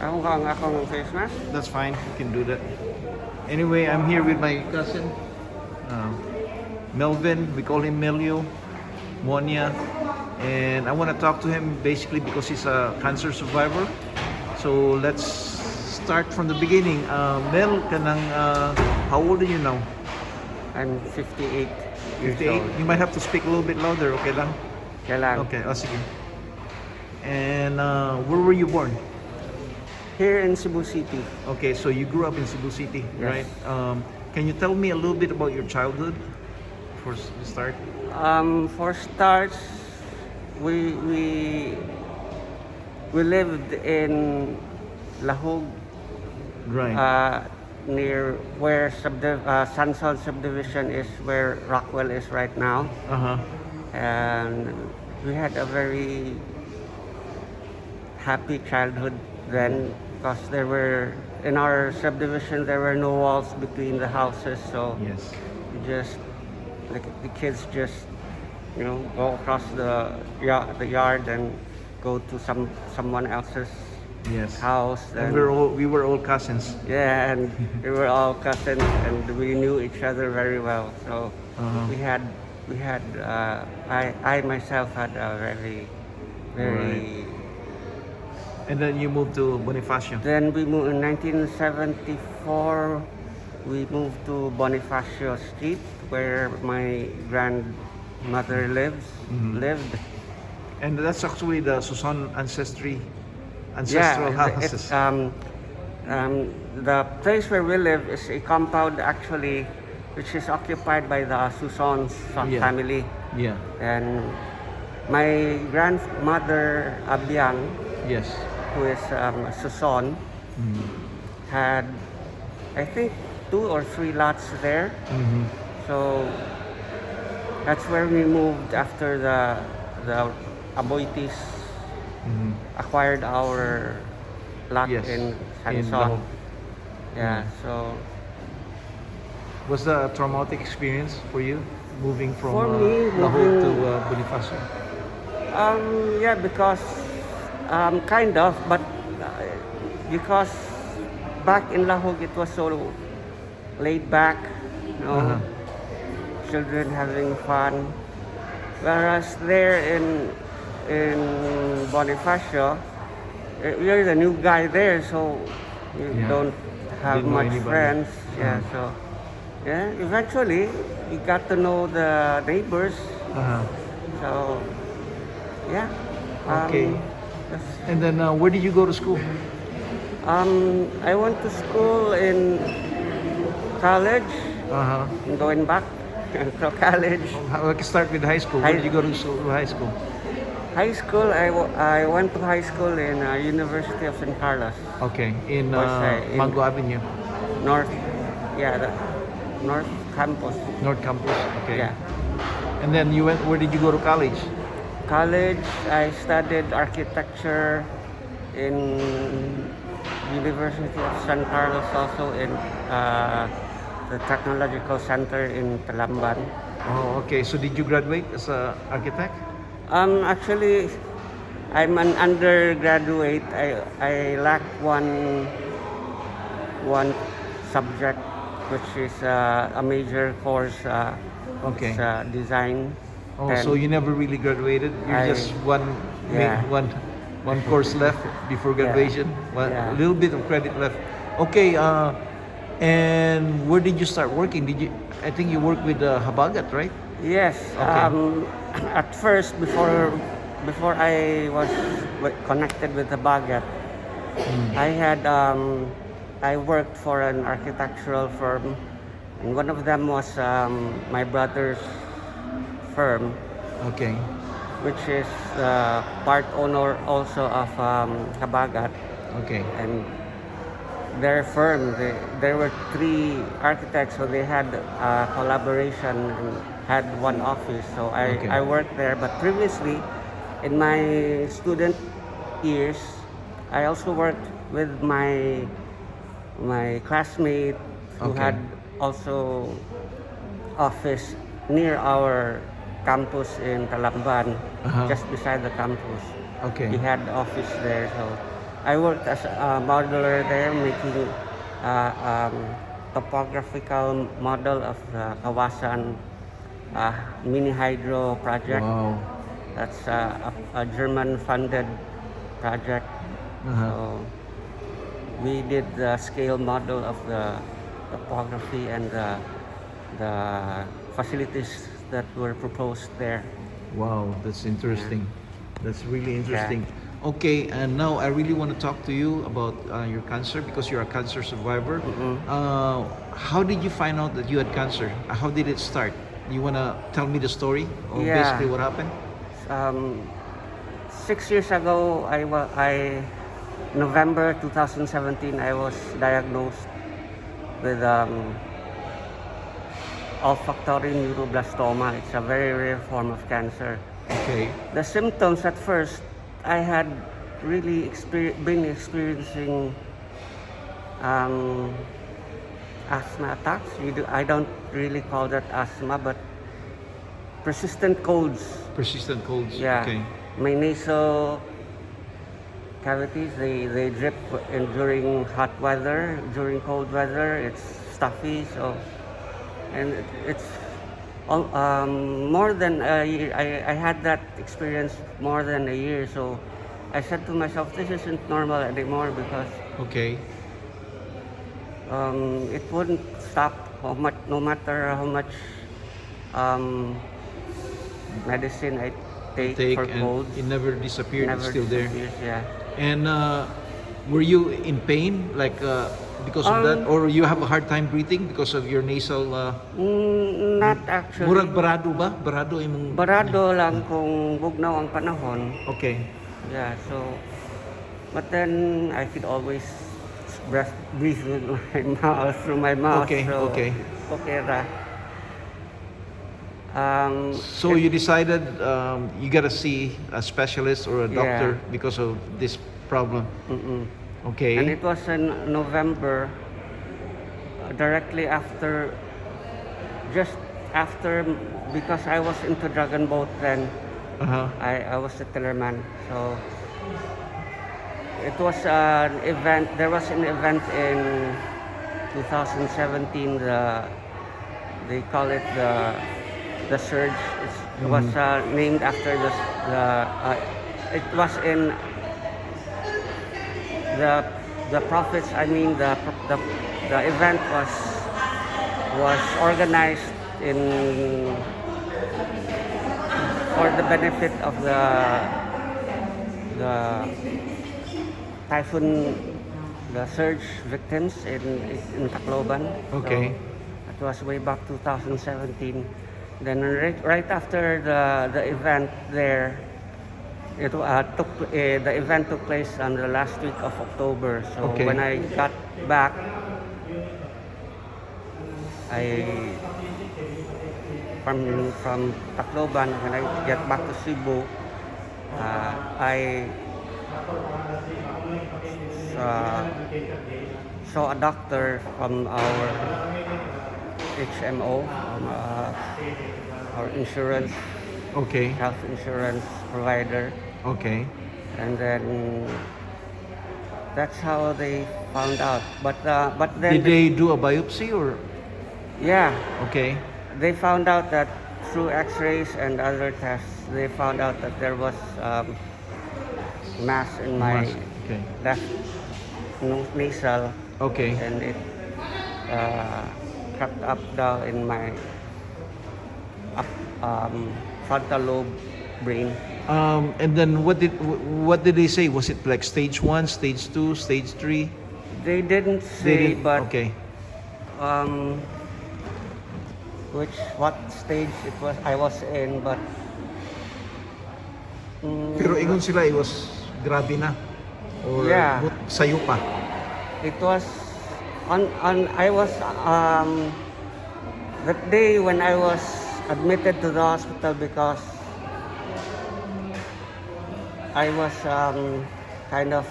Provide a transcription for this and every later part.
Akong face mask. That's fine. You can do that. Anyway, I'm here with my cousin, uh, Melvin. We call him Melio Muana, and I want to talk to him basically because he's a cancer survivor. So let's start from the beginning. Mel, how old are you now? I'm 58 years 58. old. You might have to speak a little bit louder. Okay lang? Kailan? Okay. Oh, sige. And where were you born? Here in Cebu City. Okay, so you grew up in Cebu City, Yes. right? Can you tell me a little bit about your childhood for the start? For starts, we lived in Lahog, Right. near where Sansol subdivision is, where Rockwell is right now, Uh-huh. and we had a very happy childhood then because there were in our subdivision there were no walls between the houses, so Yes. you just the kids just go across the yard and go to someone else's Yes. house, And and we were all cousins. yeah, and we were all cousins and we knew each other very well, so Uh-huh. we had I myself had a very And then you moved to Bonifacio. Then we moved in 1974. We moved to Bonifacio Street, where my grandmother lived. And that's actually the Susan ancestral Yeah, houses. the place where we live is a compound actually, which is occupied by the Suson's Yeah. family. Yeah. And my grandmother Abiang, Yes. who is Suson, had I think 2 or 3 lots there. Mm-hmm. So that's where we moved after the Aboitis acquired our lot Yes. in In Sanson. Lahog. Yeah, so Was that a traumatic experience for you, moving from For me, Lahog to moving- Bonifacio? yeah, because kind of, but because back in Lahog it was so laid back, Uh-huh. children having fun. Whereas there in Bonifacio, you're the new guy there, so you Yeah. don't have Didn't know much anybody. friends. Yeah, Uh-huh. so yeah, eventually you got to know the neighbors. Uh-huh. So yeah. Okay. that's- And then where did you go to school? I went to school in college. Uh-huh. I'm going back to college. We can start with high school. Where did you go to high school? High school, I went to high school in University of San Carlos, Okay, in in- Mango Avenue, North, the North Campus. North Campus. Okay. Yeah. And then you went. Where did you go to college? College, I studied architecture in University of San Carlos, also in the Technological Center in Talamban. Oh, okay. So did you graduate as an architect? Actually, I'm an undergraduate. I lack one subject, which is a major course. Okay. It's, design. Oh, And so you never really graduated? You're I- just Yeah. one course left before graduation. Yeah. A little bit of credit left. Okay. And where did you start working? I think you worked with Habagat, right? Yes. Okay. At first, before I was connected with the Bagat, I worked for an architectural firm, and one of them was my brother's firm, Okay. which is part owner also of Habagat. Okay. And their firm, there were 3 architects, so they had collaboration and had one office. So Okay. I worked there. But previously, in my student years, I also worked with my classmate who Okay. had also office near our campus in Talamban, Uh-huh. just beside the campus. Okay. He had office there, so I worked as a modeler there, making topographical model of the Kawasan mini hydro project. Wow. That's a German-funded project. Uh-huh. So we did the scale model of the topography and the facilities that were proposed there. Wow, that's interesting. That's really Yeah. interesting. Okay, and now I really want to talk to you about your cancer because you're a cancer survivor. How did you find out that you had cancer? How did it start? You want to tell me the story of Yeah. basically what happened? 6 years ago, November 2017, I was diagnosed with olfactory neuroblastoma. It's a very rare form of cancer. Okay. The symptoms at first, I had really been experiencing asthma attacks. I don't really call that asthma, but persistent colds. Persistent colds. Yeah. Okay. My nasal cavities, they drip during hot weather. During cold weather, it's stuffy. So, and it's more than a year. I had that experience more than a year. So I said to myself, this isn't normal anymore because Okay. it wouldn't stop no matter how much medicine I take for And colds. it never disappeared. It's Never still there. disappears, yeah. And were you in pain, like because of that, or you have a hard time breathing because of your nasal? Not actually. Murag barado ba? Barado imong. Barado lang kung bugnaw ang panahon. Okay. Yeah, so, but then I could always breathe with my mouth, through my mouth. Okay, so okay. Okay ra. So you decided you gotta see a specialist or a doctor because of this problem. Okay. And it was in November, directly after, just after, because I was into Dragon Boat then. Uh-huh. I was a tillerman. So it was an event. There was an event in 2017. They call it the surge. It was named after it was in the prophets. I mean the event was organized for the benefit of the typhoon, the surge victims in Tacloban. Okay. So it was way back 2017. Then right after the event there, the event took place on the last week of October. So Okay. when I got back, from Tacloban, when I get back to Cebu, I saw a doctor from our HMO, our insurance, Okay. health insurance provider, Okay. and then that's how they found out. But then Did they do a biopsy or? yeah, Okay. they found out that through X-rays and other tests, they found out that there was mass in my Okay. left nasal, Okay. and it crept up down in my frontal lobe brain. And then what did they say? Was it like stage 1, stage 2, stage 3? They didn't say, but Okay. what stage I was in, but Pero ingon sila it was grabe na or Yeah. sayo pa. it was on I was that day when I was admitted to the hospital because I was kind of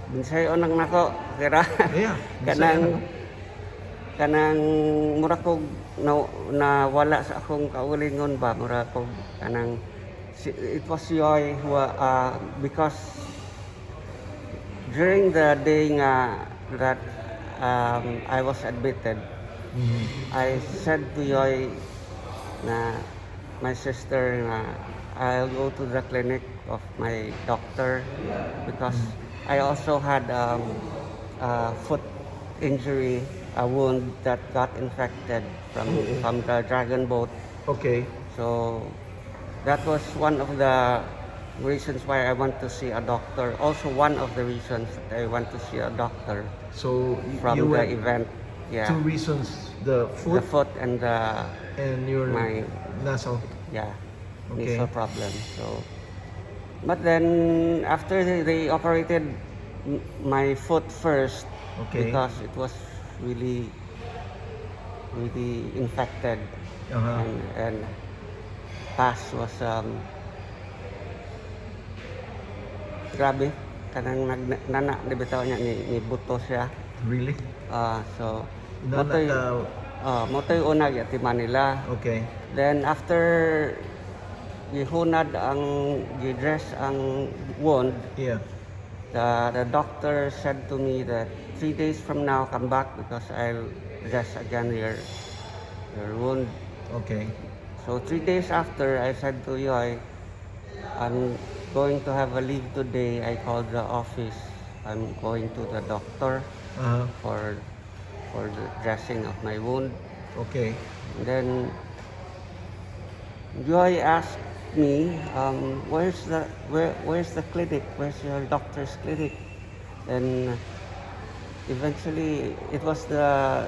binsayo nang nako kira Yeah. kanang mura kog na wala sa akong kaulingon ba, mura kog kanang it was Yoy who, because during the day that I was admitted, I said to Yoy na my sister na I'll go to the clinic of my doctor because I also had a foot injury, a wound that got infected from the dragon boat. Okay. So that was one of the reasons why I want to see a doctor. Also one of the reasons that I want to see a doctor So from you the went event. Yeah. two reasons: the The foot foot and the and your my nasal. yeah Okay. nasal problem. So, but then after they operated my foot first Okay. because it was really really infected Uh-huh. and pus was grabe kanang nana di bitaw niya ni buto siya. Really? So Nana motoy ka. motoy una gyatiman nila. Okay. Then after gihunad ang gidress ang wound, Yeah. the doctor said to me that 3 days from now come back because I'll dress again your wound. Okay. So 3 days after, I said to Yoy, I'm going to have a leave today. I called the office. I'm going to the doctor Uh-huh. for the dressing of my wound. Okay. And then Joy asked me, where's the clinic? Where's your doctor's clinic? And eventually, it was the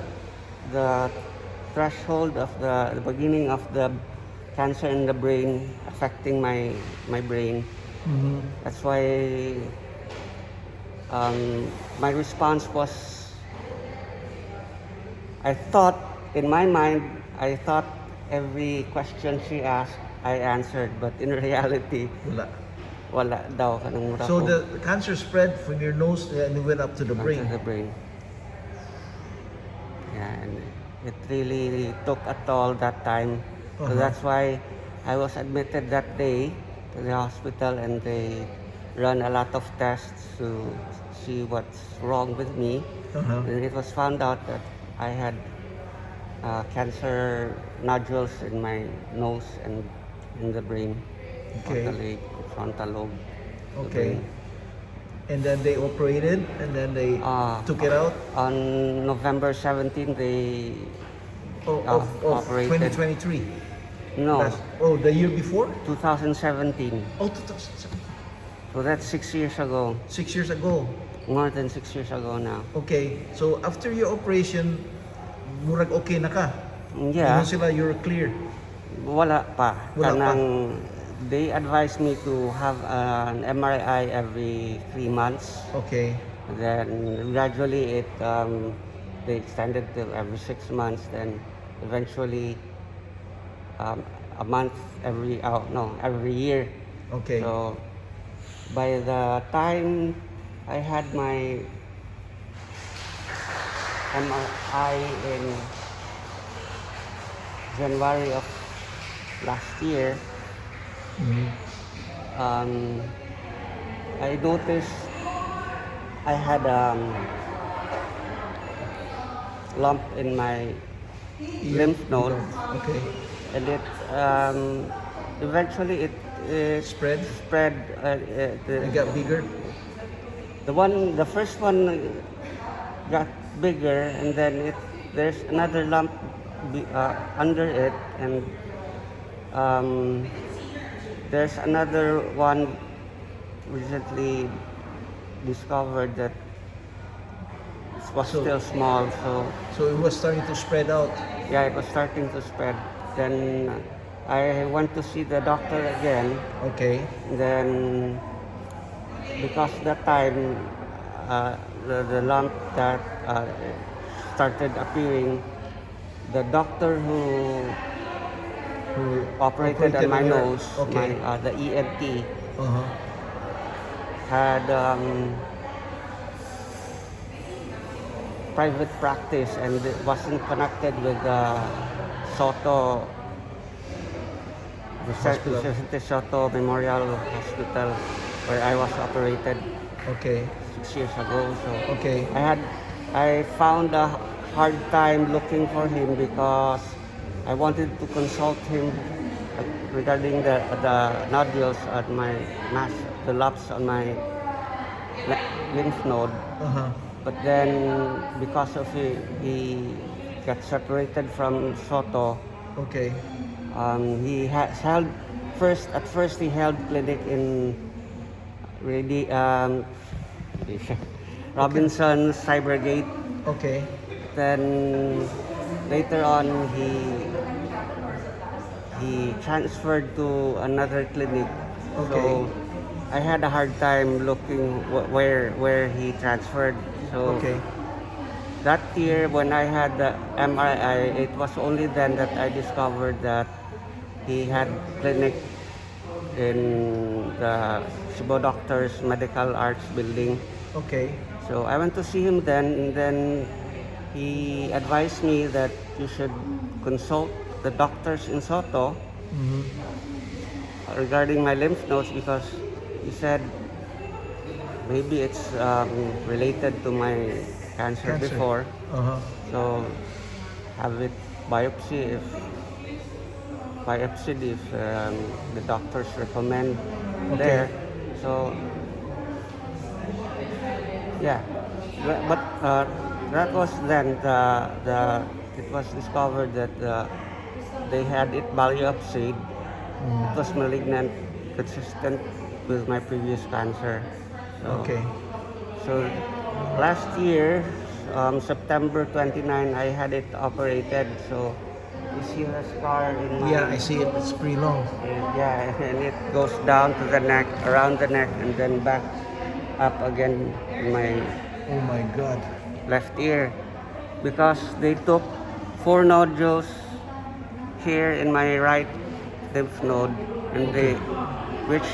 threshold of the beginning of the cancer in the brain affecting my brain. That's why my response was, I thought, in my mind, I thought every question she asked, I answered. But in reality, Wala. wala daw kanang mura So ko the cancer spread from your nose and it went up to the onto brain. the brain. Yeah, and it really took a toll that time. So Uh-huh. that's why I was admitted that day to the hospital and they run a lot of tests to see what's wrong with me. Uh-huh. And it was found out that I had cancer nodules in my nose and in the brain, Okay. frontal lobe. the Okay. brain. And then they operated and then they took it out On November 17, they of operated. 2023. No, The year before? 2017. Oh, 2007. So that's 6 years ago. 6 years ago. More than 6 years ago now. Okay. So after your operation, murag okay na ka? Yeah, Ingon sila, you're clear. wala pa. Wala pa. They advised me to have an MRI every 3 months. Okay. Then gradually they extended to every 6 months. Then eventually a month every year. Okay. So by the time I had my MRI in January of last year, I noticed I had lump in my lymph node, Okay. and it eventually it Spread? spread. It got bigger? The first one got bigger, and then there's another lump under it, and there's another one recently discovered that it was So- still small. So it was starting to spread out. Yeah, it was starting to spread. Then I went to see the doctor again. Okay. Then, because that time the lump that started appearing, the doctor who operated on my on your- nose, okay. the ENT, Uh-huh. had private practice and it wasn't connected with the Soto Hospital. Vicente Soto Memorial Hospital, where I was operated Okay. 6 years ago. So Okay. I found a hard time looking for him because I wanted to consult him regarding the nodules at my mass, the lumps on my lymph node. Uh-huh. But then because of he got separated from Soto, Okay. he has held at first he held clinic in really Robinson Cybergate. Okay. Then later on he transferred to another clinic. Okay. So I had a hard time looking where he transferred. So Okay. that year when I had the MRI, it was only then that I discovered that he had clinic in the Cebu Doctors Medical Arts Building. Okay. So I went to see him then, and then he advised me that you should consult the doctors in Soto Mm-hmm. regarding my lymph nodes because he said maybe it's related to my cancer Cancer. before. Uh-huh. So have it biopsy if the doctors recommend Okay. there. So yeah, but that was then it was discovered that they had it biopsied. It was malignant, consistent with my previous cancer. So, Okay. so last year, September 29, I had it operated. So you see the scar in my Yeah, I see it. It's pretty long. yeah, and it goes down to the neck, around the neck, and then back up again in my Oh my God. left ear because they took 4 nodules here in my right lymph node, and which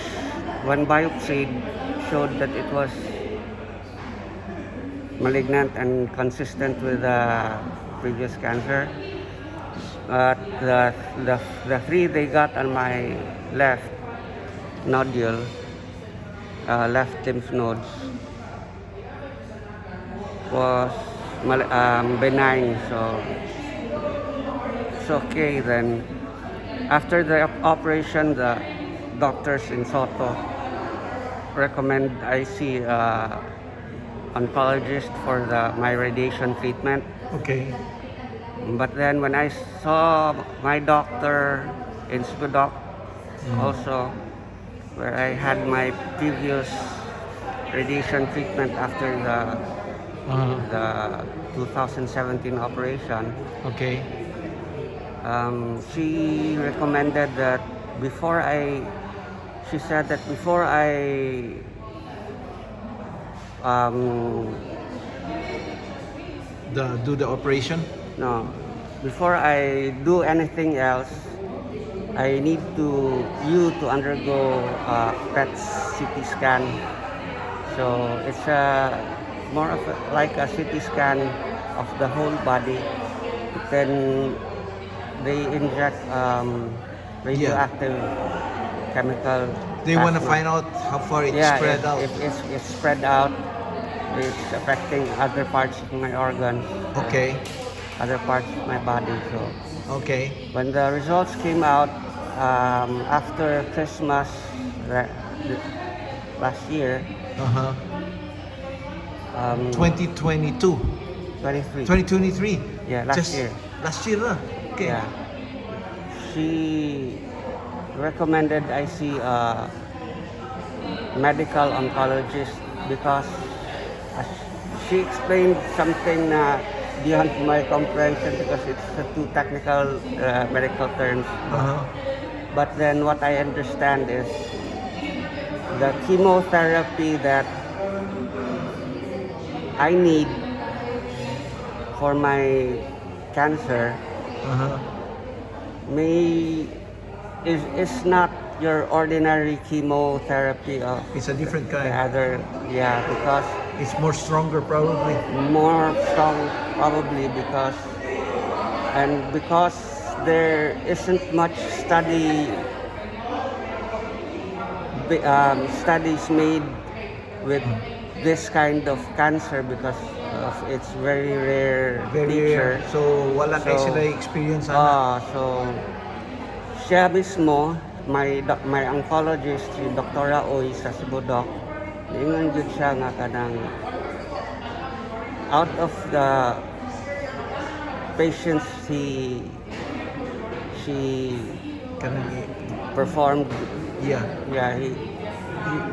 when biopsied showed that it was malignant and consistent with the previous cancer. The 3 they got on my left nodule, left lymph nodes, was benign, so it's okay. Then after the operation, the doctors in Soto recommend I see oncologist for my radiation treatment. Okay. But then when I saw my doctor in Cebu also, where I had my previous radiation treatment after Uh-huh. the 2017 operation, Okay. she recommended that she said that before I um, Do the operation? no, before I do anything else, I need you to undergo a PET CT scan. So it's more of like a CT scan of the whole body. Then they inject radioactive chemical. They want to plasma. find out how far it's Yeah, spread out. if it's spread out, it's affecting other parts of my organs, Okay. other parts of my body. So Okay. when the results came out after Christmas ra- last year, Uh-huh. 2022. 23. 2023. Yeah, last Just year. last year, huh? Okay. Yeah, she recommended I see a medical oncologist because uh, she explained something beyond my comprehension because it's too technical medical terms. Uh-huh. But then what I understand is the chemotherapy that I need for my cancer Uh-huh. is not your ordinary chemotherapy of It's a different the kind. other, yeah, because It's more stronger probably. more strong probably because there isn't much study studies made with this kind of cancer because of its very rare Very nature. rare. So wala kayo So, sila experience ana. So siya mismo, my oncologist, si Dr. Oy sa Sibodok, niingon jud siya nga kanang out of the patients she Kanang performed, yeah.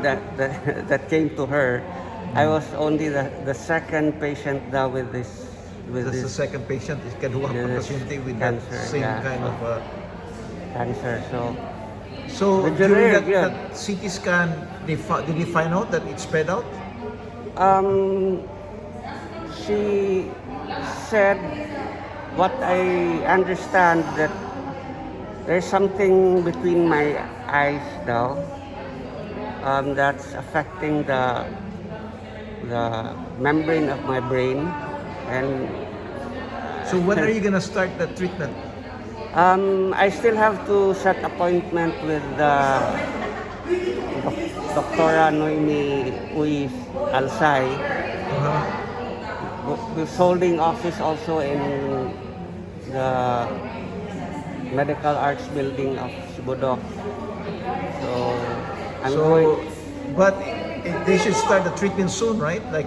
that came to her. I was only the second patient daw with this That's the second patient is kaduha pa this pasyente with cancer, that same yeah. kind of cancer. So Medyo during rare, that, yun. that CT scan, did they find out that it spread out? She said, what I understand, that there's something between my eyes now, that's affecting the membrane of my brain, and So when are you gonna start the treatment? I still have to set appointment with Dr. Noemi Uy Alsay, Uh-huh. who's holding office also in the Medical Arts Building of Sibodok. So I'm going. But they should start the treatment soon, right? Like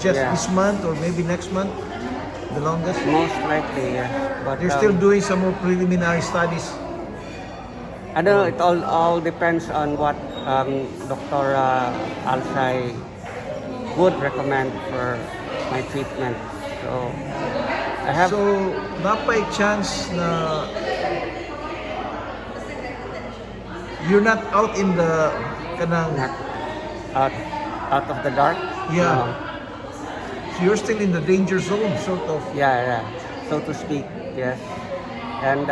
just Yeah. this month or maybe next month, the longest. Most likely, yes. But They're still doing some more preliminary studies. I don't know. It all depends on what Dr. Alsay would recommend for my treatment. So I have. So, napay chance na you're not out in the kanang Not out of the dark. Yeah. So you're still in the danger zone, sort of. Yeah, so to speak, yes. And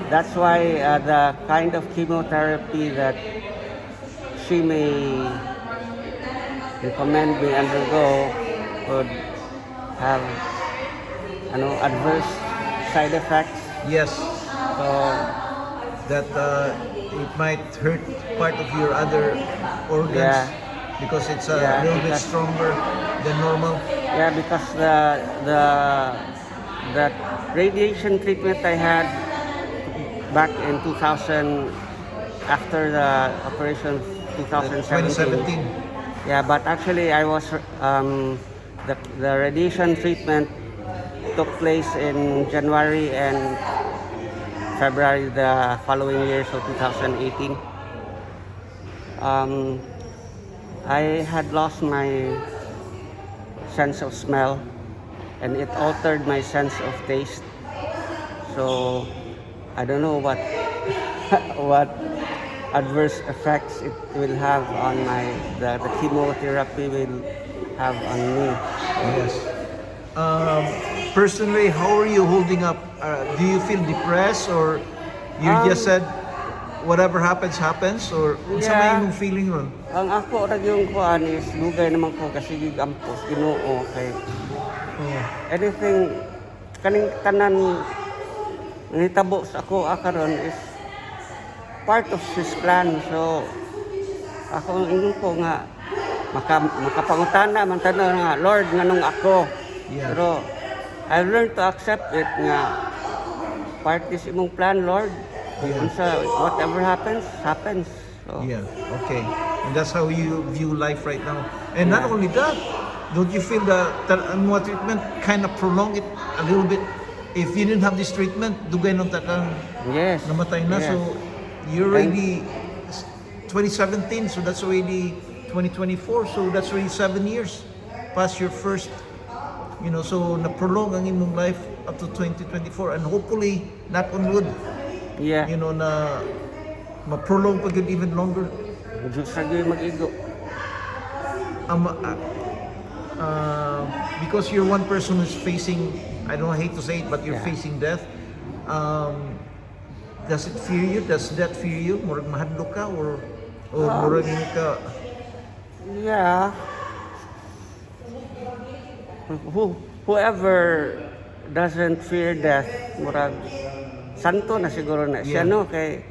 that's why the kind of chemotherapy that she may recommend me undergo would have, adverse side effects. Yes, So that it might hurt part of your other organs Yeah. because it's a Yeah, little bit because- stronger than normal. yeah, because the radiation treatment I had back in 2000, after the operation 2017. 2017. Yeah, but actually I was the radiation treatment took place in January and February the following year, so 2018. I had lost my sense of smell, and it altered my sense of taste. So I don't know what what adverse effects it will have on the chemotherapy will have on me. Yes. Personally, how are you holding up? Do you feel depressed or you just said whatever happens happens or unsa may Yeah. imong feeling ron? Ang ako ra yung kuan is dugay naman ko kasi gigampos Ginoo kay Oh. anything kaning tanan nitabo sa ako karon is part of his plan. So ako ang ingon ko nga makapangutana man tanan nga Lord nganong ako. Yeah. Pero I've learned to accept it nga part is imong plan, Lord. Yeah. Unsa whatever happens So, Yeah, okay. And that's how you view life right now. And not only that, don't you feel that more treatment kind of prolong it a little bit? If you didn't have this treatment, dugay nung takang yes. namatay na. Yes. So you're already 2017, so that's already 2024. So that's already 7 years past your first, so na-prolong ang imong life up to 2024. And hopefully, knock on wood, Yeah. na ma-prolong pa yun even longer. Diyos ra gyud mag-igo. Because you're one person who's facing, I don't hate to say it, but you're Yeah. facing death. Does it fear you? Does that fear you? Murag mahadlok ka or murag hindi ka? Yeah. Whoever doesn't fear death, murag santo na siguro na siya, Yeah. no? Kay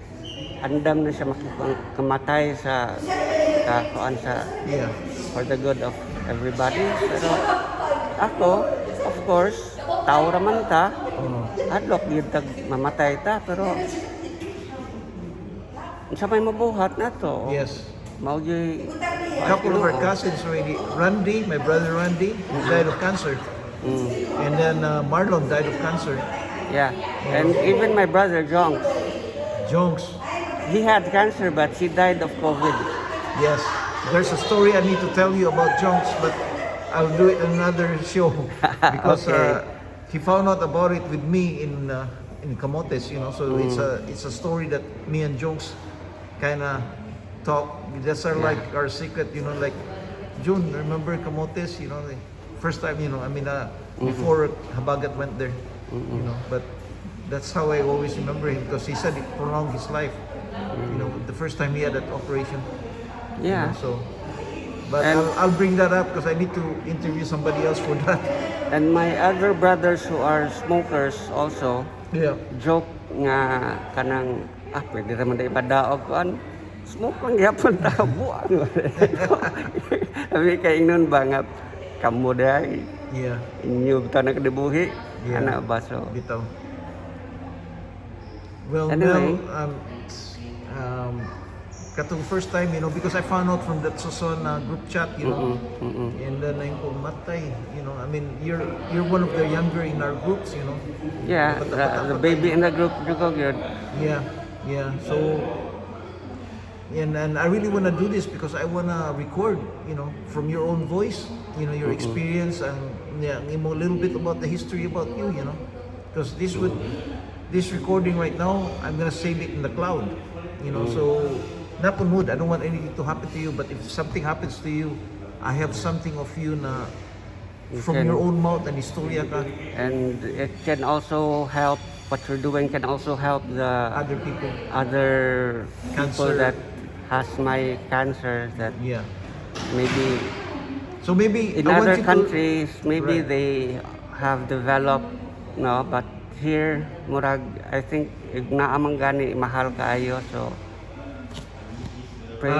andam na siya makikamatay sa kuan sa Yeah. for the good of everybody. Pero ako, of course, tao raman ta, hadlok gyud tag mamatay ta, pero sa may mabuhat na to. Yes. Mao gyud A couple of our cousins already. Randy, my brother Randy, died of cancer. And then Marlon died of cancer. Yeah. And even my brother Jong, Jonks. he had cancer but he died of COVID. Yes. There's a story I need to tell you about Jonks, but I'll do it another show because Okay. he found out about it with me in Camotes, you know. So it's a story that me and Jonks kind of talk. That's like our secret, you know. Like June, remember Camotes? You know, the first time, you know. I mean, before Habagat went there, you know. But that's how I always remember him because he said it prolonged his life. You know, the first time he had that operation. You Yeah. know, so, but And- I'll bring that up because I need to interview somebody else for that. And my other brothers who are smokers also Yeah. joke nga kanang pwede raman da ibadaog kuan. Smoke lang gyapon ta buang. Sabi kay ingnon ba nga kamo day Yeah. inyo ta nagdebuhi Yeah. ana ba so. Bitaw. Well, Anyway. Mel, katong first time, you know, because I found out from that Suson group chat, you know, and then I'm matay, you know, I mean, you're one of the younger in our groups, you know. Yeah, the baby in the group jugo gyud. Yeah, yeah. So, and I really want to do this because I want to record, you know, from your own voice, you know, your experience and yeah, a little bit about the history about you, you know, because this recording right now, I'm gonna save it in the cloud, you know. So, napon mood, I don't want anything to happen to you, but if something happens to you, I have something of you na You from can- your own mouth and istorya ka, And it can also help what you're doing can also help the other people. other people Cancer. that has my cancer that Yeah. maybe So maybe in I want other you to- countries maybe Right. they have developed no, but here murag I think ignaamang gani mahal kaayo so pray.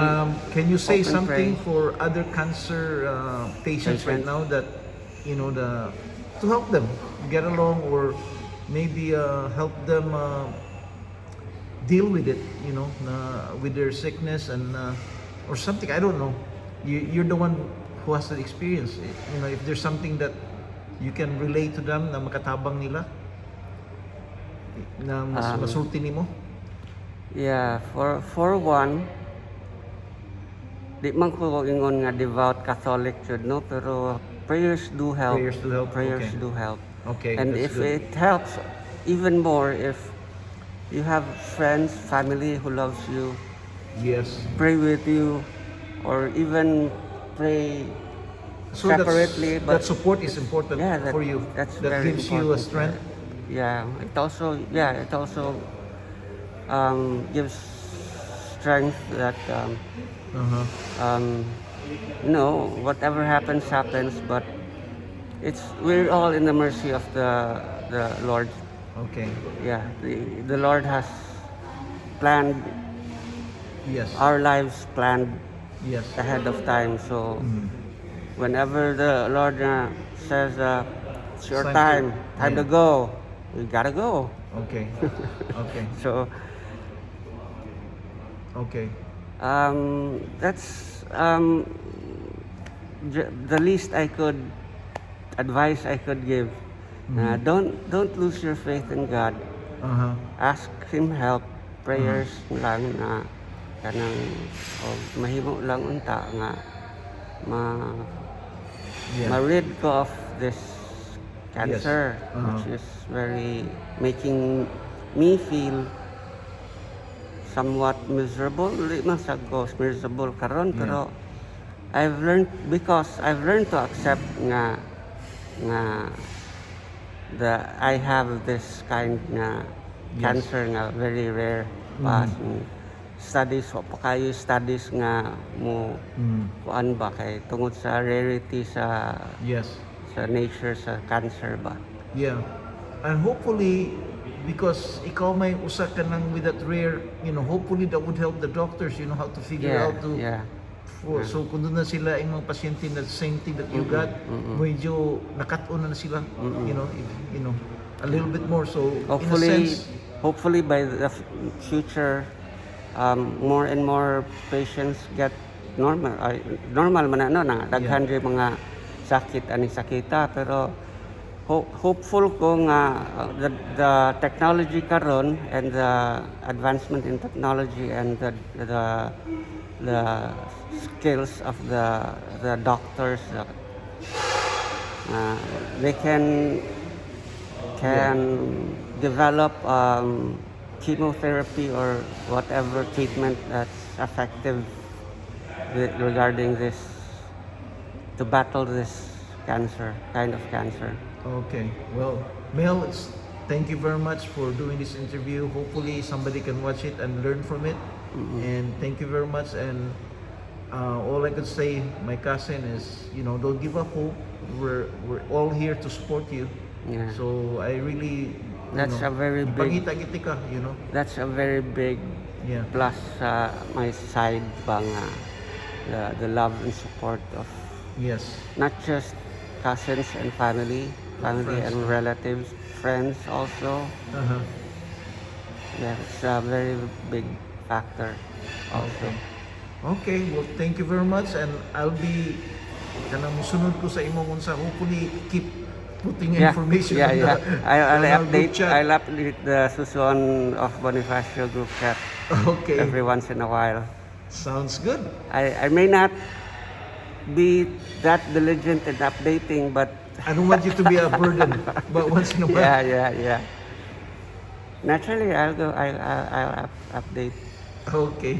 Can you say Hope and something pray. for other cancer patients right Patients. now that you know to help them get along or maybe help them deal with it, you know, with their sickness and or something. I don't know. You're the one who has the experience. You know, if there's something that you can relate to them na makatabang nila na mas masulti nimo. Yeah, for one, di man ko ingon nga devout Catholic jud no, pero prayers do help. Prayers do help, Prayers okay. do help. Okay, And that's if good. it helps even more if you have friends, family who loves you, Yes. pray with you, or even pray So separately. that support is important yeah, for you. That's That very gives you a important. strength. It also gives strength that Uh-huh. whatever happens, but we're all in the mercy of the Lord. Okay. Yeah, the Lord has planned Yes. our lives planned Yes. ahead of time. So Mhm. whenever the Lord says it's your It's time, time to yeah. go, we gotta go. Okay. Okay. So Okay. that's the least advice I could give. Don't lose your faith in God. Uh-huh. Ask Him help. Prayers lang na kanang mahimo lang unta nga Yeah. ma-rid ko of this cancer, Yes. which is very making me feel somewhat miserable. Di man sad ko miserable karon Yeah. pero I've learned to accept nga I have this kind nga Yes. cancer nga very rare pa. Studies wa pa kayo studies nga mo kuan ba kay tungod sa rarity Yes. sa nature sa cancer ba. Yeah. And hopefully because ikaw may usa ka nang with that rare, hopefully that would help the doctors, how to figure Yeah, out to yeah. so kung doon na sila yung mga pasyente na same thing that you got, medyo nakat-on na sila, a little bit more. So in a Hopefully, sense, hopefully by the future, more and more patients get normal. Normal man na daghan rin mga sakit ani sakita, pero hopeful ko nga the technology karon and the advancement in technology and the skills of the doctors, they can develop chemotherapy or whatever treatment that's effective regarding this, to battle this kind of cancer. okay. Well, Mel, thank you very much for doing this interview. Hopefully somebody can watch it and learn from it. And thank you very much. And all I could say, my cousin, is don't give up hope. We're all here to support you. Yeah. So I really, That's a very big. ipangita-ngiti ka, That's a very big Yeah. plus sa my side ba nga, the love and support of Yes. not just cousins and family Friends. and relatives, friends also. Uh-huh. Yeah, it's a very big factor also. Okay, well, thank you very much, and I'll be kanang musunod ko sa imo unsa, hopefully keep putting information Yeah, on yeah. on our group chat. I'll update the Susuan of Bonifacio group chat Okay, every once in a while. sounds good. I may not be that diligent in updating, but I don't want you to be a burden, but once in a while. yeah. Naturally, I'll update. Okay.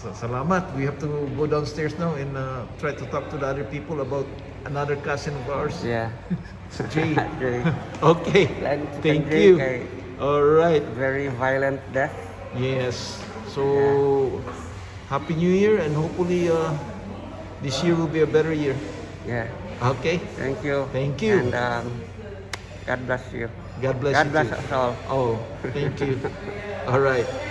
Salamat. We have to go downstairs now and try to talk to the other people about another cousin of ours. Yeah. Jay. Jay. Okay. Plan to Thank convey you. kay All right. very violent death. Yes. So, Happy New Year, and hopefully this year will be a better year. Yeah. Okay. Thank you. Thank you. And God bless you. God bless God you bless too. us all. Oh, thank you. All right.